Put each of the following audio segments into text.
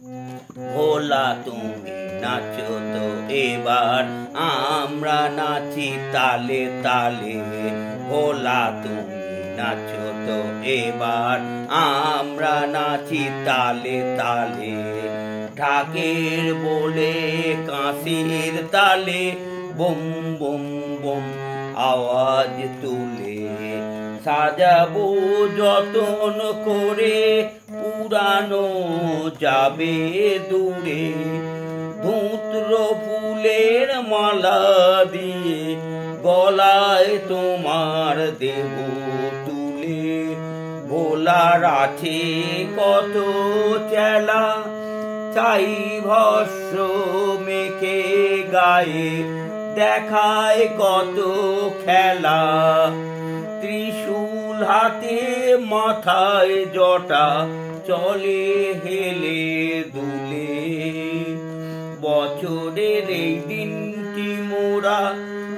ভোলা তুমি নাচো তো এবার, আমরা নাচি তালে তালে। ভোলা তুমি নাচো তো এবার, আমরা নাচি তালে তালে। ঢাকের বলে কাঁসির তালে, বুম বুম বুম আওয়াজ তুলে। সাজাবো যতন করে, পুরানো যাবে দূরে। ধুত্র ফুলের মালা দিয়ে, গলায় তোমার দেব তুলে। ভোলার আছে কত চেলা, চাই ভস্য মেখে গায়ে, দেখায় কত খেলা। ত্রিশূল হাতে মাথায় জটা, চলে হেলে দুলে। বছরের এই দিনটি মোরা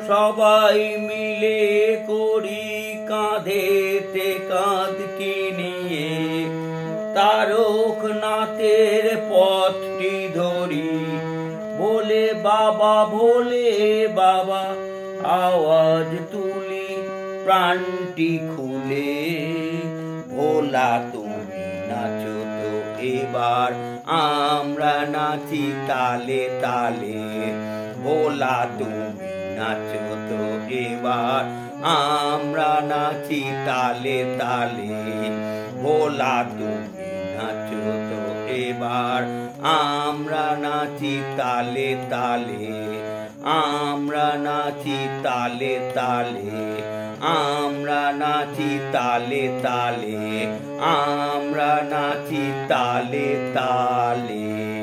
সবাই মিলে করি, কাঁধেতে কাঁধটি নিয়ে। তারকনাথের পথটি ধরি, ভোলে বাবা ভোলে বাবা আওয়াজ তুলি প্রাণটি খুলে। ভোলা তুমি নাচো তো এবার, আমরা নাচি তালে তালে। ভোলা তুমি নাচো তো এবার, আমরা নাচি তালে তালে। ভোলা তুমি নাচো তো এবার, আমরা নাচি তালে তালে। আমরা নাচি তালে তালে। আমরা নাচি তালে তালে। আমরা নাচি তালে তালে।